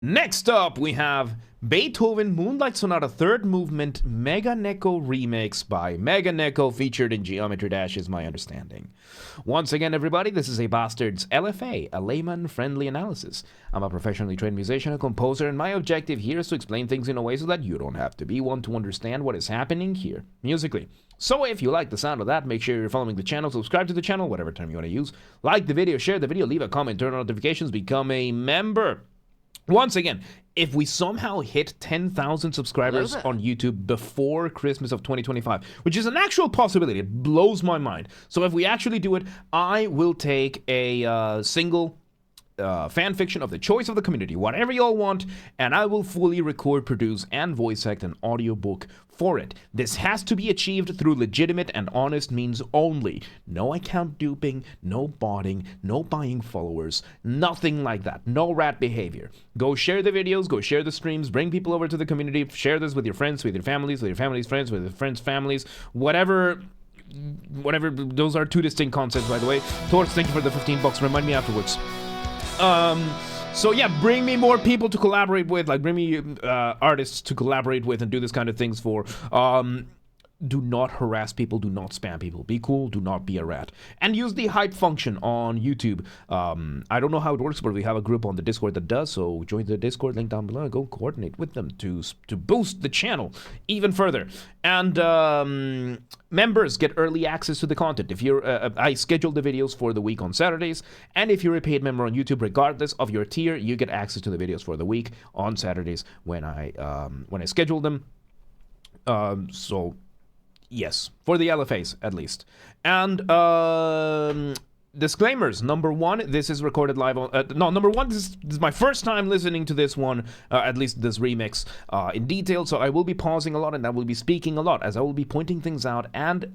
Next up, we have Beethoven Moonlight Sonata Third Movement Meganeko Remix by Meganeko, featured in Geometry Dash, is my understanding. Once again, everybody, this is a Basterd's LFA, a layman-friendly analysis. I'm a professionally trained musician and composer, and my objective here is to explain things in a way so that you don't have to be one to understand what is happening here, musically. So if you like the sound of that, make sure you're following the channel, subscribe to the channel, whatever term you want to use. Like the video, share the video, leave a comment, turn on notifications, become a member. Once again, if we somehow hit 10,000 subscribers on YouTube before Christmas of 2025, which is an actual possibility, it blows my mind. So if we actually do it, I will take a single fan fiction of the choice of the community, whatever y'all want, and I will fully record, produce, and voice act an audiobook for it. This has to be achieved through legitimate and honest means only. No account duping, no botting, no buying followers, nothing like that. No rat behavior. Go share the videos, go share the streams, bring people over to the community, share this with your friends, with your families, with your family's friends, with your friends' families, whatever, those are two distinct concepts, by the way. Torts, thank you for the $15. Remind me afterwards. So yeah, bring me more people to collaborate with, like bring me artists to collaborate with and do this kind of things for. Do not harass people, do not spam people. Be cool, do not be a rat. And use the hype function on YouTube. I don't know how it works, but we have a group on the Discord that does, so join the Discord link down below and go coordinate with them to boost the channel even further. And members get early access to the content. If you're, I schedule the videos for the week on Saturdays, and if you're a paid member on YouTube, regardless of your tier, you get access to the videos for the week on Saturdays when I schedule them. So yes, for the LFAs at least. And disclaimers. Number one, this is recorded live on. Number one, this is my first time listening to this one, at least this remix, in detail. So I will be pausing a lot and I will be speaking a lot, as I will be pointing things out and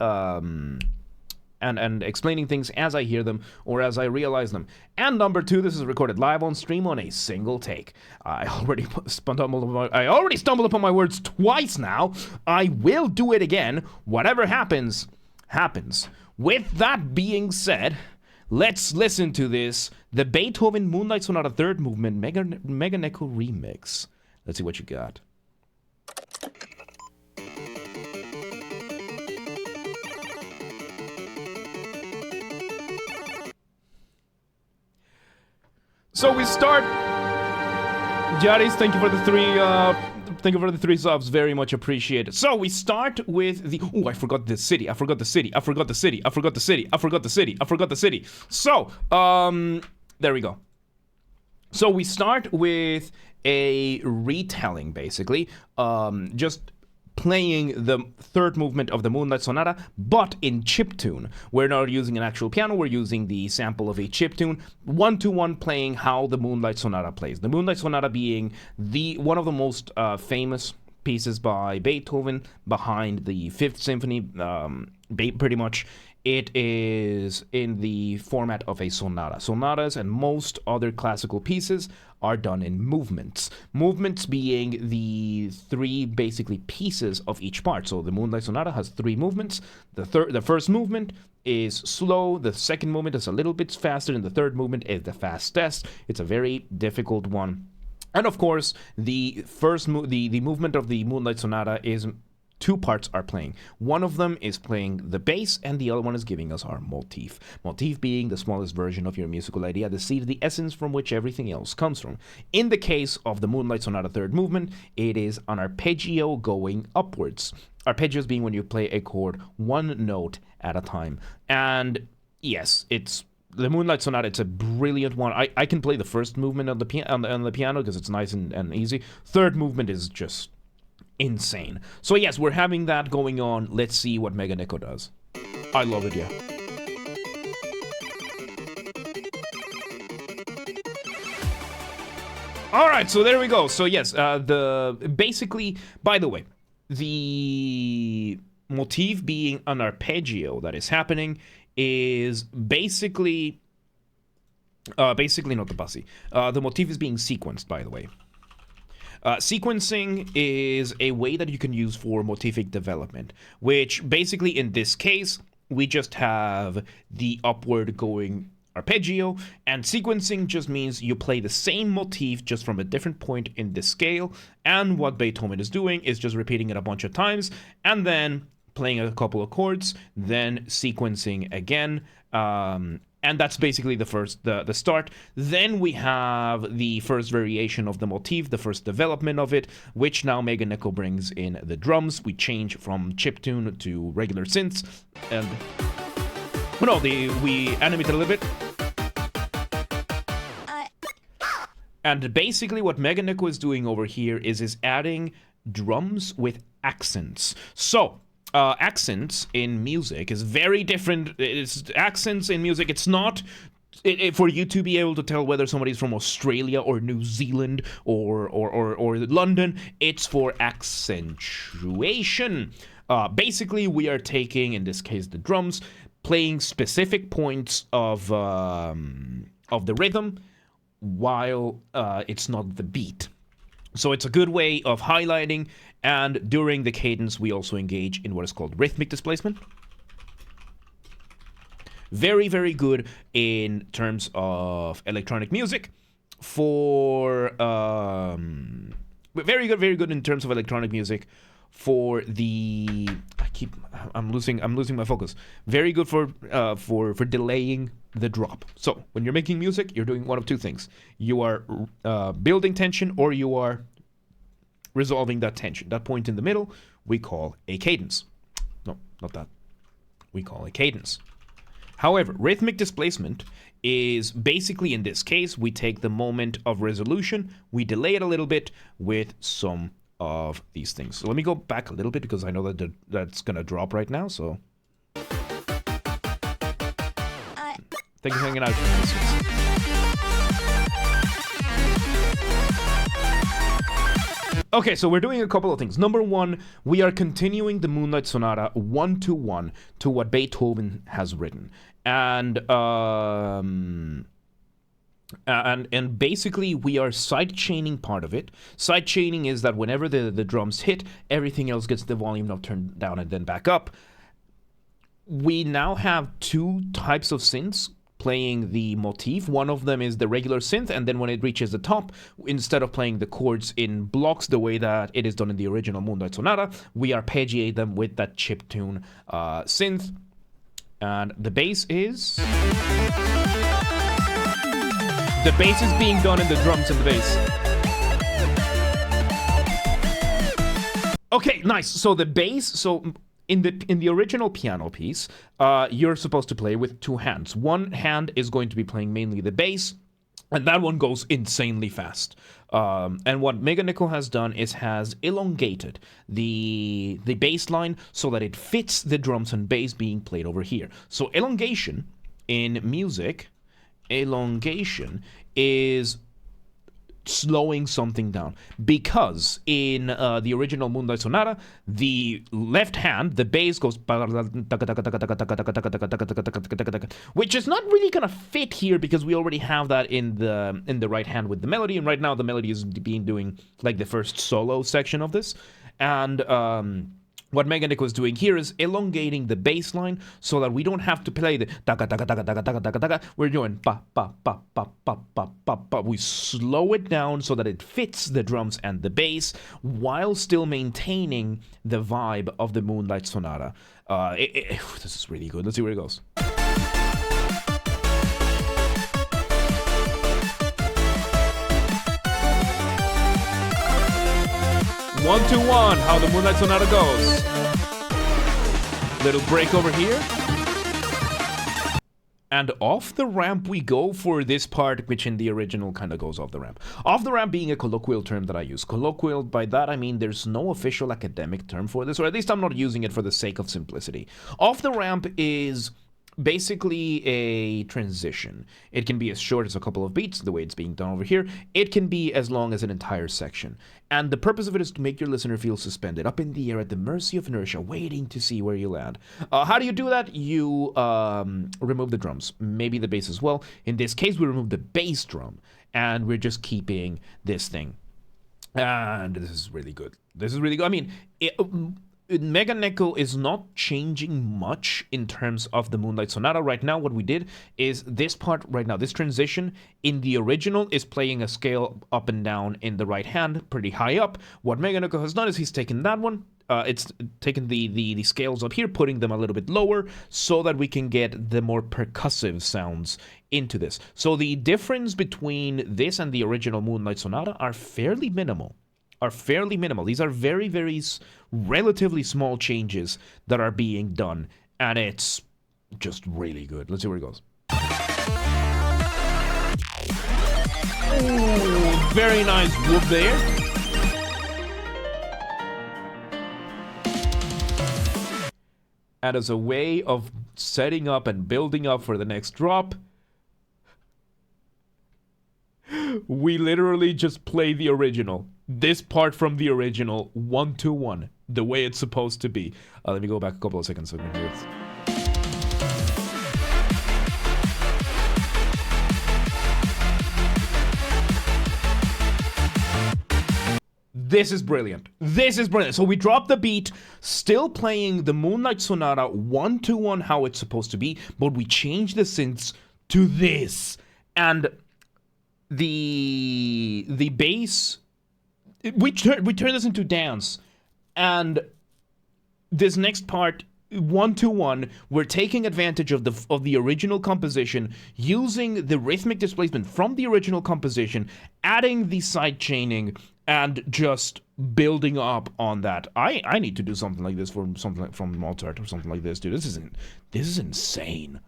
explaining things as I hear them or as I realize them. And number two, this is recorded live on stream on a single take. I already stumbled upon my words twice now. I will do it again. Whatever happens, happens. With that being said, let's listen to this, the Beethoven Moonlight Sonata Third Movement Meganeko Remix. Let's see what you got. So we start. Jaris, thank you for the three subs, very much appreciated. So we start with the. Oh, I forgot the city. So, there we go. So we start with a retelling, basically. Just playing the third movement of the Moonlight Sonata, but in chiptune. We're not using an actual piano, we're using the sample of a chiptune, one-to-one playing how the Moonlight Sonata plays. The Moonlight Sonata being one of the most famous pieces by Beethoven, behind the Fifth Symphony, pretty much. It is in the format of a sonata. Sonatas and most other classical pieces are done in movements. Movements being the three basically pieces of each part. So the Moonlight Sonata has three movements. The first movement is slow, the second movement is a little bit faster, and the third movement is the fastest. It's a very difficult one. And of course, the movement of the Moonlight Sonata is two parts are playing. One of them is playing the bass, and the other one is giving us our motif. Motif being the smallest version of your musical idea, the seed, the essence from which everything else comes from. In the case of the Moonlight Sonata Third Movement, it is an arpeggio going upwards. Arpeggios being when you play a chord one note at a time. And yes, it's the Moonlight Sonata. It's a brilliant one. I can play the first movement on the piano because it's nice and easy. Third movement is just insane. So yes, we're having that going on. Let's see what Meganeko does. I love it, yeah. All right, so there we go. So yes, basically, by the way, the motif being an arpeggio that is happening is basically not the bassi. The motif is being sequenced, by the way. Sequencing is a way that you can use for motific development, which basically in this case, we just have the upward going arpeggio, and sequencing just means you play the same motif just from a different point in the scale, and what Beethoven is doing is just repeating it a bunch of times and then playing a couple of chords, then sequencing again, and that's basically the start. Then we have the first variation of the motif, the first development of it, which now meganeko brings in the drums. We change from chiptune to regular synths, and we animate it a little bit. And basically what meganeko is doing over here is adding drums with accents. So accents in music is very different. Accents in music, it's not for you to be able to tell whether somebody's from Australia or New Zealand or London. It's for accentuation. Basically, we are taking, in this case, the drums, playing specific points of the rhythm while it's not the beat. So it's a good way of highlighting, and during the cadence we also engage in what is called rhythmic displacement. Very, very good in terms of electronic music. Very good in terms of electronic music for the I'm losing my focus. Very good for delaying the drop. So when you're making music, you're doing one of two things. You are building tension, or you are resolving that tension. That point in the middle we call a cadence. No, not that. We call a cadence. However, rhythmic displacement is basically, in this case, we take the moment of resolution, we delay it a little bit with some of these things. So let me go back a little bit because I know that that's gonna drop right now. So thank you for hanging out. Okay, so we're doing a couple of things. Number one, we are continuing the Moonlight Sonata 1-to-1 to what Beethoven has written, and basically we are side-chaining part of it. Side-chaining is that whenever the drums hit, everything else gets the volume now turned down and then back up. We now have two types of synths playing the motif. One of them is the regular synth, and then when it reaches the top, instead of playing the chords in blocks the way that it is done in the original Moonlight Sonata, we arpeggiate them with that chiptune synth. And the bass is being done in the drums and the bass. Okay, nice. So the bass, in the original piano piece, you're supposed to play with two hands. One hand is going to be playing mainly the bass, and that one goes insanely fast. And what meganeko has done is has elongated the bass line so that it fits the drums and bass being played over here. So elongation in music, is slowing something down, because in the original Moonlight Sonata, the left hand, the bass goes, which is not really gonna fit here because we already have that in the right hand with the melody, and right now the melody is doing like the first solo section of this, and what meganeko is doing here is elongating the bass line so that we don't have to play the daga daga daga daga daga daga daga. We're doing ba ba ba ba ba ba ba ba. We slow it down so that it fits the drums and the bass while still maintaining the vibe of the Moonlight Sonata. This is really good. Let's see where it goes. 1-to-1, how the Moonlight Sonata goes. Little break over here. And off the ramp we go for this part, which in the original kind of goes off the ramp. Off the ramp being a colloquial term that I use. Colloquial, by that I mean there's no official academic term for this, or at least I'm not using it for the sake of simplicity. Off the ramp is basically a transition. It can be as short as a couple of beats, the way it's being done over here. It can be as long as an entire section. And the purpose of it is to make your listener feel suspended, up in the air at the mercy of inertia, waiting to see where you land. How do you do that? You remove the drums, maybe the bass as well. In this case, we remove the bass drum, and we're just keeping this thing. And this is really good. This is really good. I mean, meganeko is not changing much in terms of the Moonlight Sonata. Right now, what we did is this part right now, this transition in the original is playing a scale up and down in the right hand, pretty high up. What meganeko has done is he's taken that one, it's taken the scales up here, putting them a little bit lower so that we can get the more percussive sounds into this. So the difference between this and the original Moonlight Sonata are fairly minimal. These are very, very relatively small changes that are being done, and it's just really good. Let's see where it goes. Ooh, very nice whoop there. And as a way of setting up and building up for the next drop, we literally just play the original. This part from the original, 1-to-1, the way it's supposed to be. Let me go back a couple of seconds so we can hear it. This is brilliant. This is brilliant. So we drop the beat, still playing the Moonlight Sonata 1-to-1 how it's supposed to be, but we change the synths to this. And the bass, we turn this into dance, and this next part, 1-to-1, we're taking advantage of the original composition, using the rhythmic displacement from the original composition, adding the side chaining, and just building up on that. I need to do something like this for something like from Mozart or something like this, dude. This is insane.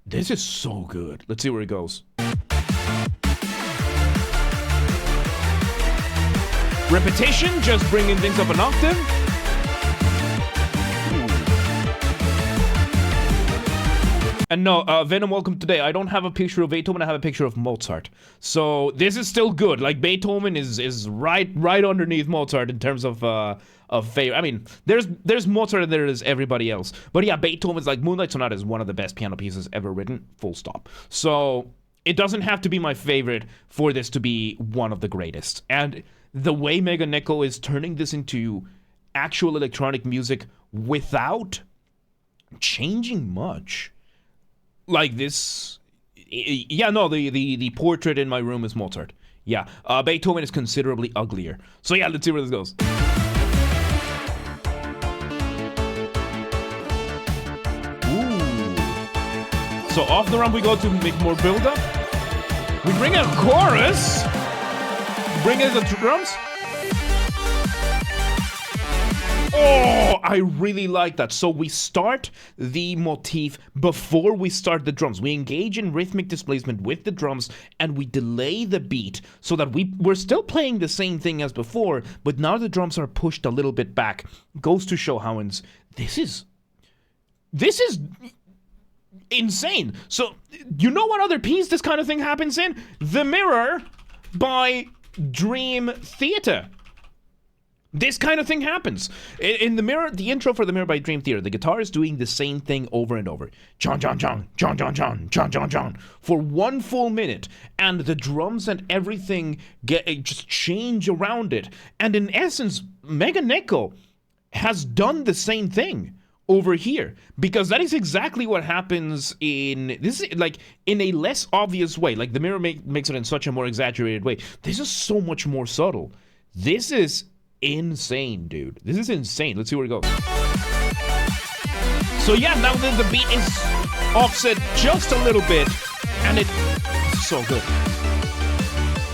This is so good. Let's see where it goes. Repetition, just bringing things up an octave. And no, Venom, welcome today. I don't have a picture of Beethoven, I have a picture of Mozart. So this is still good. Like, Beethoven is right underneath Mozart in terms of favor. I mean, there's Mozart and there is everybody else. But yeah, Beethoven's, like, Moonlight Sonata is one of the best piano pieces ever written, full stop. So it doesn't have to be my favorite for this to be one of the greatest. And the way meganeko is turning this into actual electronic music without changing much. Like this, yeah, no, the portrait in my room is Mozart. Yeah, Beethoven is considerably uglier. So yeah, let's see where this goes. Ooh. So off the run we go to make more build-up. We bring in a chorus. Bring in the drums. Oh, I really like that. So we start the motif before we start the drums. We engage in rhythmic displacement with the drums, and we delay the beat so that we're still playing the same thing as before, but now the drums are pushed a little bit back. Goes to show how this is insane. So you know what other piece this kind of thing happens in? The Mirror by Dream Theater. This kind of thing happens. In the Mirror, the intro for The Mirror by Dream Theater, the guitar is doing the same thing over and over. John, John, John, John, John, John, John, John, John, for 1 full minute. And the drums and everything just change around it. And in essence, meganeko has done the same thing over here, because that is exactly what happens in this, like, in a less obvious way. Like, The Mirror makes it in such a more exaggerated way. This is so much more subtle. This is insane, dude. This is insane. Let's see where it goes. So yeah, now the beat is offset just a little bit, and it's so good.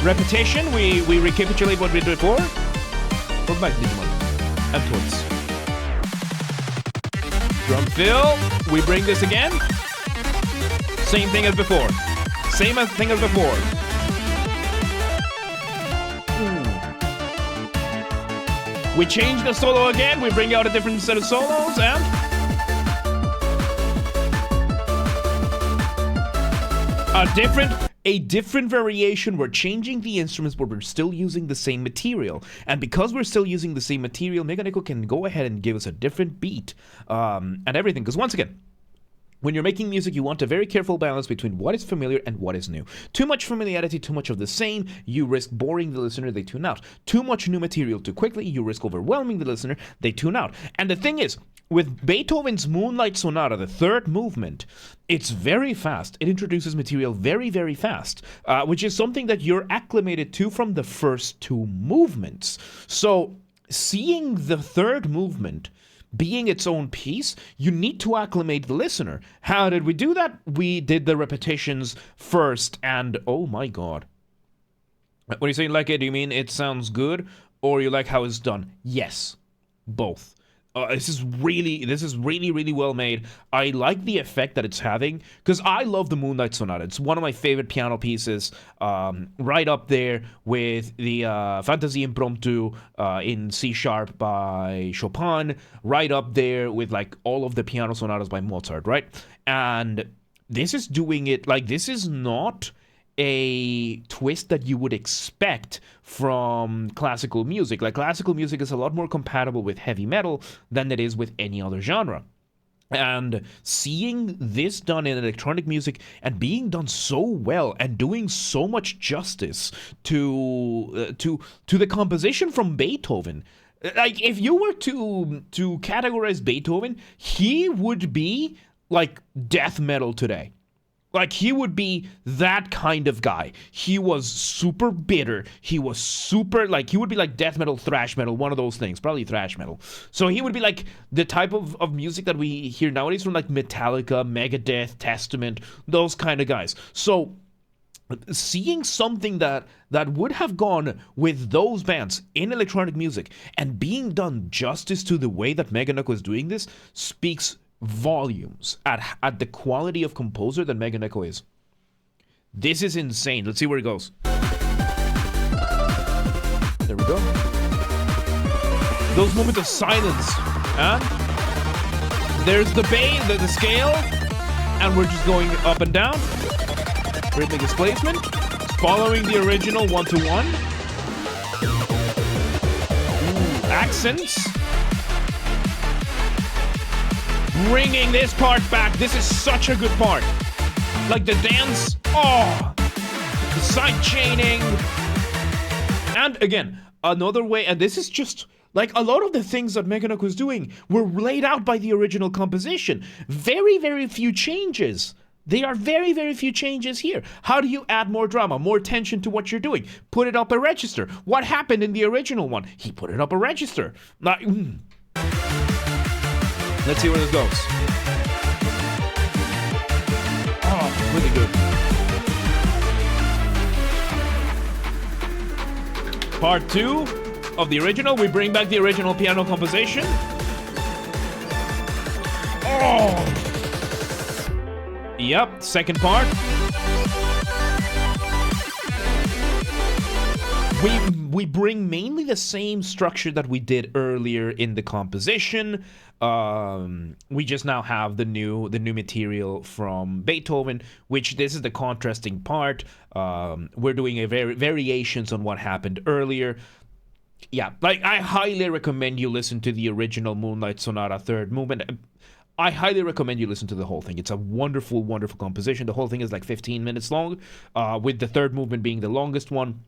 Repetition, we recapitulate what we did before. Go back, Digimon. And towards. Drum fill, we bring this again. Same thing as before. Same thing as before. We change the solo again, we bring out a different set of solos, and a different variation. We're changing the instruments, but we're still using the same material. And because we're still using the same material, meganeko can go ahead and give us a different beat and everything. Because once again, When you're making music, you want a very careful balance between what is familiar and what is new. Too much familiarity, too much of the same, you risk boring the listener, they tune out. Too much new material too quickly, you risk overwhelming the listener, they tune out. And the thing is, with Beethoven's Moonlight Sonata, the third movement, it's very fast. It introduces material very, very fast, which is something that you're acclimated to from the first two movements. So, seeing the third movement being its own piece, you need to acclimate the listener. How did we do that? We did the repetitions first, and oh my god. When you say like it, do you mean it sounds good, or you like how it's done? Yes, both. This is really, really well made. I like the effect that it's having, because I love the Moonlight Sonata. It's one of my favorite piano pieces, right up there with the Fantasy Impromptu in C sharp by Chopin, right up there with like all of the piano sonatas by Mozart, right? And this is doing it, like, this is not a twist that you would expect from classical music. Like, classical music is a lot more compatible with heavy metal than it is with any other genre. And seeing this done in electronic music and being done so well and doing so much justice to the composition from Beethoven. Like, if you were to categorize Beethoven, he would be like death metal today. Like, he would be that kind of guy. He was super bitter. He was super, like, he would be like death metal, thrash metal, one of those things. Probably thrash metal. So he would be like the type of music that we hear nowadays from like Metallica, Megadeth, Testament, those kind of guys. So seeing something that would have gone with those bands in electronic music and being done justice to the way that meganeko is doing this speaks volumes at the quality of composer that meganeko is. This is insane. Let's see where it goes. There we go. Those moments of silence. And there's the bass, the scale, and we're just going up and down. Rhythmic displacement. Following the original 1-to-1. Accents. Bringing this part back. This is such a good part. Like the dance. Oh, the side chaining. And again, another way, and this is just like a lot of the things that meganeko is doing were laid out by the original composition. Very, very few changes. There are very, very few changes here. How do you add more drama, more tension to what you're doing? Put it up a register. What happened in the original one? He put it up a register. Like, let's see where this goes. Oh, really good. Part 2 of the original. We bring back the original piano composition. Oh! Yep, second part. We bring mainly the same structure that we did earlier in the composition. We just now have the new material from Beethoven, which this is the contrasting part. We're doing variations on what happened earlier. Yeah, like, I highly recommend you listen to the original Moonlight Sonata third movement. I highly recommend you listen to the whole thing. It's a wonderful, wonderful composition. The whole thing is like 15 minutes long, with the third movement being the longest one.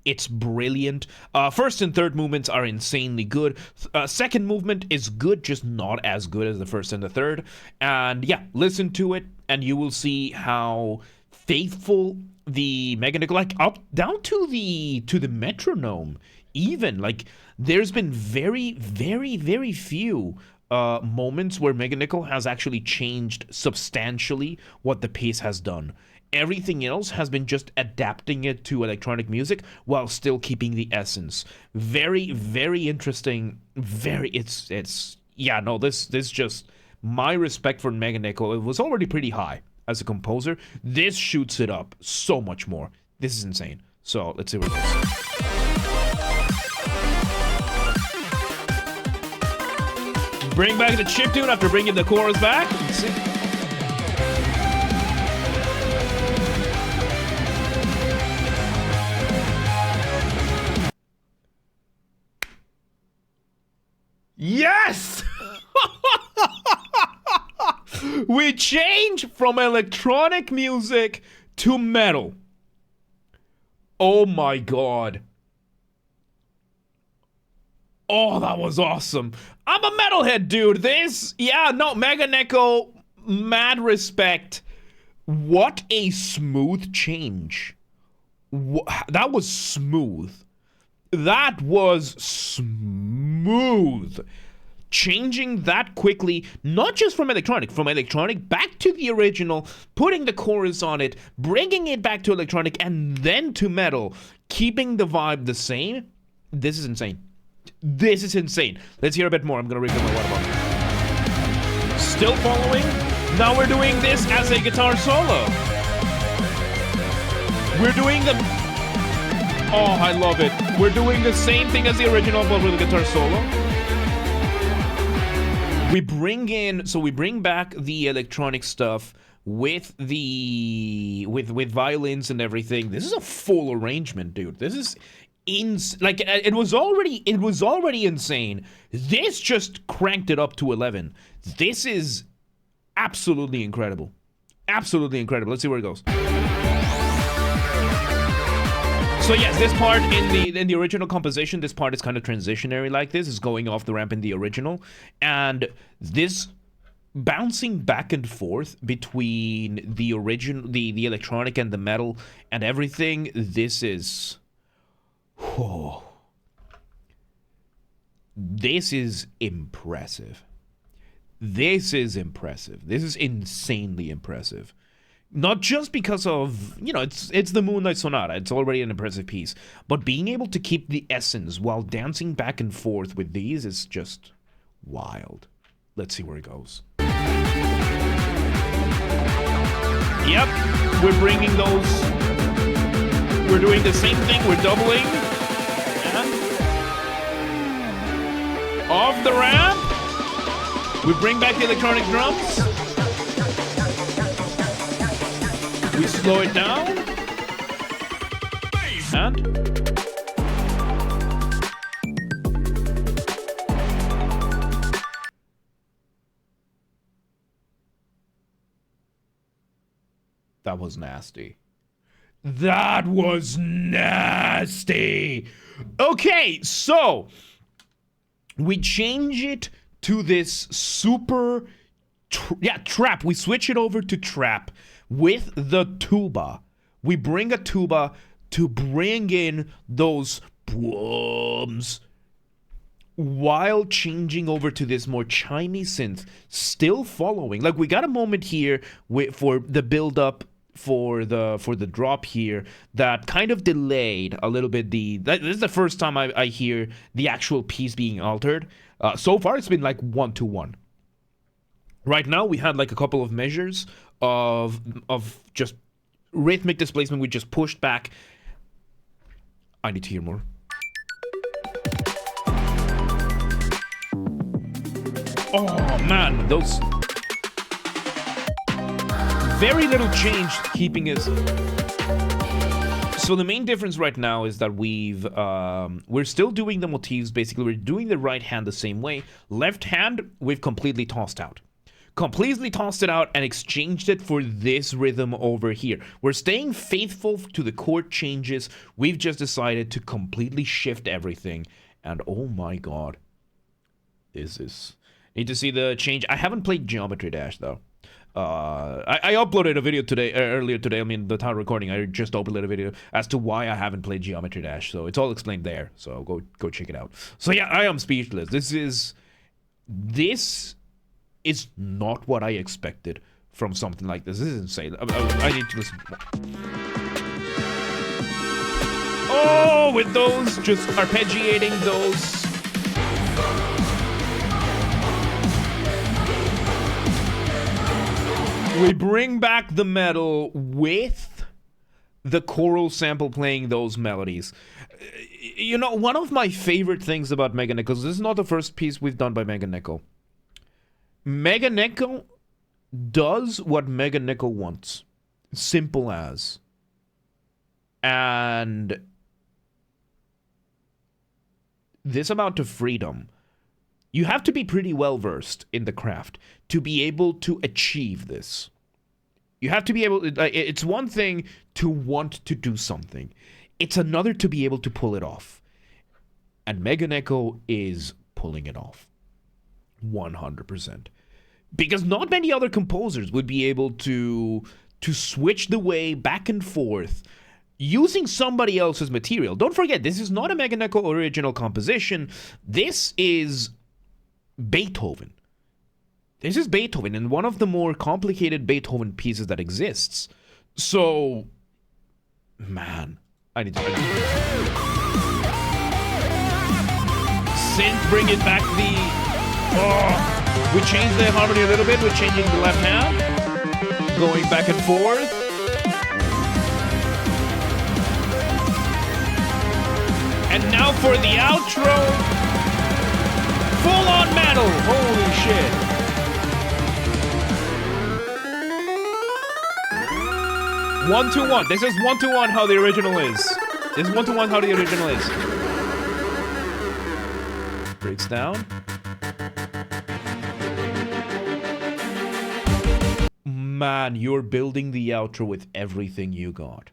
It's brilliant. First and third movements are insanely good. Second movement is good, just not as good as the first and the third. And yeah, listen to it, and you will see how faithful the meganeko, like up down to the metronome. Even like, there's been very, very, very few moments where meganeko has actually changed substantially what the piece has done. Everything else has been just adapting it to electronic music while still keeping the essence. Very, very interesting. It's yeah, no, this just, my respect for meganeko, it was already pretty high as a composer. This shoots it up so much more. This is insane. So let's see where it goes. Bring back the chiptune after bringing the chorus back. Let's see. Yes! We change from electronic music to metal. Oh my god. Oh, that was awesome. I'm a metalhead, dude. Meganeko, mad respect. What a smooth change. That was smooth. That was smooth. Changing that quickly, not just from electronic back to the original, putting the chorus on it, bringing it back to electronic, and then to metal, keeping the vibe the same. This is insane. This is insane. Let's hear a bit more. I'm gonna refill my water bottle. Still following. Now we're doing this as a guitar solo. We're doing the... Oh, I love it. We're doing the same thing as the original, but with a guitar solo. We bring back the electronic stuff with the with violins and everything. This is a full arrangement, dude. This is it was already insane. This just cranked it up to 11. This is absolutely incredible. Absolutely incredible. Let's see where it goes. So yes, this part in the original composition, this part is kind of transitionary like this. It's going off the ramp in the original. And this bouncing back and forth between the original, the electronic and the metal and everything, this is... Oh. This is impressive. This is impressive. This is insanely impressive. Not just because of, you know, it's the Moonlight Sonata. It's already an impressive piece. But being able to keep the essence while dancing back and forth with these is just wild. Let's see where it goes. Yep, we're bringing those. We're doing the same thing. We're doubling. And off the ramp. We bring back the electronic drums. We slow it down. And that was nasty. That was nasty. Okay, so we change it to this super trap. We switch it over to trap with the tuba. We bring a tuba to bring in those boom while changing over to this more chimey synth, still following. Like, we got a moment here for the build up for the drop here that kind of delayed a little bit. This is the first time I hear the actual piece being altered. So far it's been like 1-to-1. Right now we had like a couple of measures of just rhythmic displacement. We just pushed back. I need to hear more. Oh man, those very little change keeping us. So the main difference right now is that we're still doing the motifs. Basically, we're doing the right hand the same way. Left hand, we've completely tossed out. Completely tossed it out and exchanged it for this rhythm over here. We're staying faithful to the chord changes. We've just decided to completely shift everything. And oh my god. This is... Need to see the change. I haven't played Geometry Dash though. I uploaded a video today, earlier today. I mean, the time recording, I just uploaded a video as to why I haven't played Geometry Dash. So it's all explained there. So go check it out. So yeah, I am speechless. This is not what I expected from something like this. This is insane. I need to listen. Oh, with those, just arpeggiating those. We bring back the metal with the choral sample playing those melodies. You know, one of my favorite things about meganeko, because this is not the first piece we've done by meganeko. Meganeko does what meganeko wants. Simple as. And this amount of freedom You have to be pretty well versed in the craft to be able to achieve this. You have to be able to, it's one thing to want to do something. It's another to be able to pull it off. And meganeko is pulling it off. 100%. Because not many other composers would be able to switch the way back and forth using somebody else's material. Don't forget, this is not a meganeko original composition. This is Beethoven. This is Beethoven, and one of the more complicated Beethoven pieces that exists. So, man, I need to... Synth bringing back the... Oh, we changed the harmony a little bit. We're changing the left hand. Going back and forth. And now for the outro. Full on metal. Holy shit. One to one. This is 1-to-1 how the original is. This is 1-to-1 how the original is. Breaks down. Man, you're building the outro with everything you got.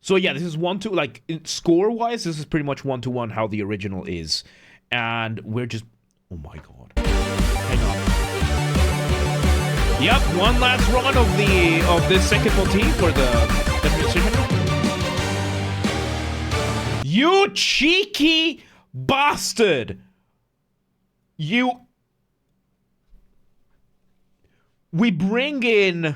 So yeah, this is 1-to, like, score-wise, this is pretty much 1-to-1 how the original is. And we're just... Oh my god. Hang on. Yep, one last run of this second motif for the precision. You cheeky bastard! You... We bring in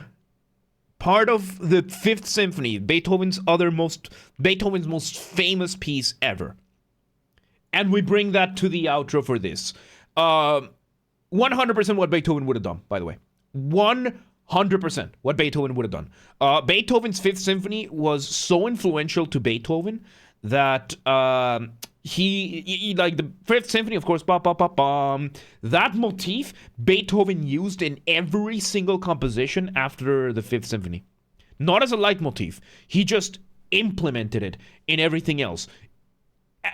part of the Fifth Symphony, Beethoven's most famous piece ever. And we bring that to the outro for this. 100% what Beethoven would have done, by the way. 100% what Beethoven would have done. Beethoven's Fifth Symphony was so influential to Beethoven that he like the Fifth Symphony, of course, that motif Beethoven used in every single composition after the Fifth Symphony. Not as a leitmotif. He just implemented it in everything else.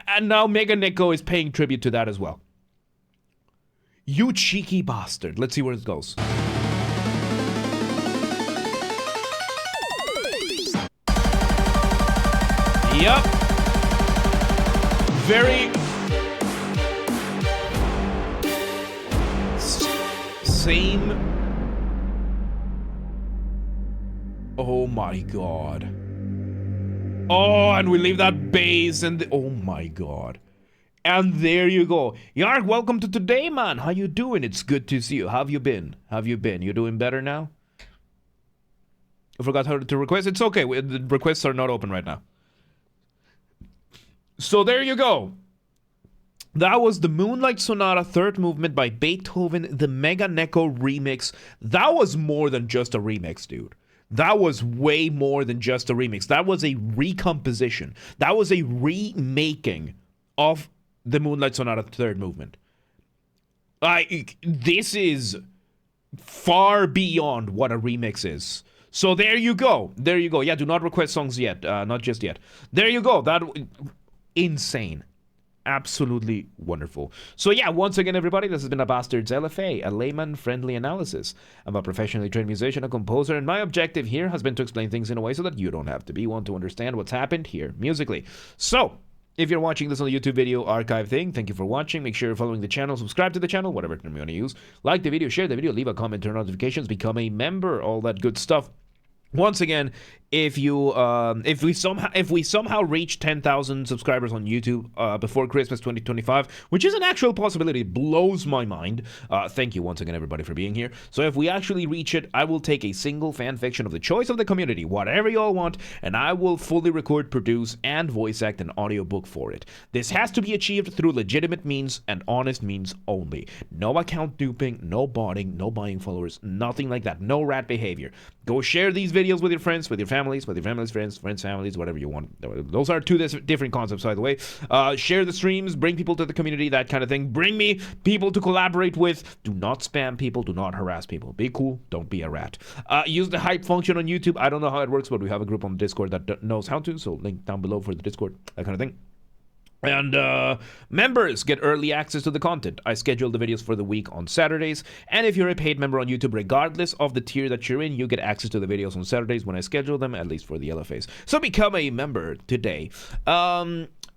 And now meganeko is paying tribute to that as well. You cheeky bastard. Let's see where it goes. Yep. Very... Same... Oh my god. Oh, and we leave that bass and... Oh my god. And there you go. Yarg, welcome to today, man. How you doing? It's good to see you. How have you been? You doing better now? I forgot how to request. It's okay. The requests are not open right now. So there you go. That was the Moonlight Sonata third movement by Beethoven, the meganeko remix. That was more than just a remix, dude. That was way more than just a remix. That was a recomposition. That was a remaking of the Moonlight Sonata third movement. This is far beyond what a remix is. So there you go. There you go. Yeah, do not request songs yet. Not just yet. There you go. That... Insane. Absolutely wonderful. So yeah, once again, everybody, this has been a Basterd's LFA, a layman-friendly analysis. I'm a professionally trained musician, a composer, and my objective here has been to explain things in a way so that you don't have to be one to understand what's happened here musically. So, if you're watching this on the YouTube video archive thing, thank you for watching. Make sure you're following the channel, subscribe to the channel, whatever term you want to use. Like the video, share the video, leave a comment, turn on notifications, become a member, all that good stuff. Once again, if we somehow reach 10,000 subscribers on YouTube before Christmas 2025, which is an actual possibility, it blows my mind. Thank you once again, everybody, for being here. So if we actually reach it, I will take a single fan fiction of the choice of the community, whatever you all want, and I will fully record, produce, and voice act an audiobook for it. This has to be achieved through legitimate means and honest means only. No account duping, no botting, no buying followers, nothing like that. No rat behavior. Go share these videos with your friends, with your families, friends, families, whatever you want. Those are two different concepts, by the way. Share the streams, bring people to the community, that kind of thing. Bring me people to collaborate with. Do not spam people, do not harass people. Be cool, don't be a rat. Use the hype function on YouTube. I don't know how it works, but we have a group on Discord that knows how to, so link down below for the Discord, that kind of thing. And members get early access to the content. I schedule the videos for the week on Saturdays. And if you're a paid member on YouTube, regardless of the tier that you're in, you get access to the videos on Saturdays when I schedule them, at least for the LFAs. So become a member today.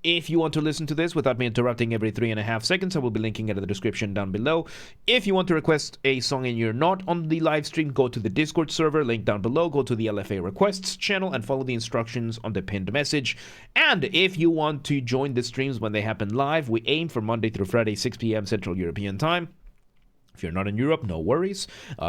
If you want to listen to this without me interrupting every 3.5 seconds, I will be linking it in the description down below. If you want to request a song and you're not on the live stream, go to the Discord server, link down below, go to the LFA requests channel and follow the instructions on the pinned message. And if you want to join the streams when they happen live, we aim for Monday through Friday, 6 p.m. Central European Time. If you're not in Europe, no worries.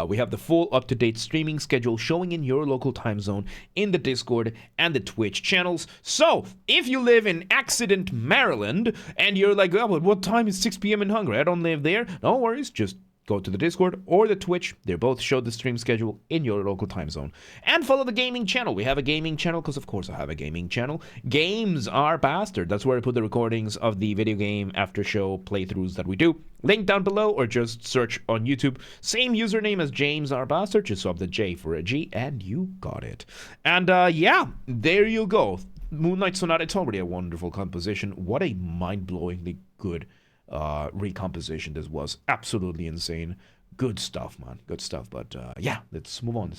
We have the full up-to-date streaming schedule showing in your local time zone in the Discord and the Twitch channels. So, if you live in Accident, Maryland, and you're like, oh, but what time is 6 p.m. in Hungary? I don't live there. No worries, just go to the Discord or the Twitch. They both show the stream schedule in your local time zone. And follow the gaming channel. We have a gaming channel because, of course, I have a gaming channel. Games are Basterd. That's where I put the recordings of the video game after show playthroughs that we do. Link down below or just search on YouTube. Same username as James R. Basterd. Just swap the J for a G and you got it. And yeah, there you go. Moonlight Sonata, it's already a wonderful composition. What a mind-blowingly good recomposition this was. Absolutely insane. Good stuff, man. Good stuff. But yeah, let's move on.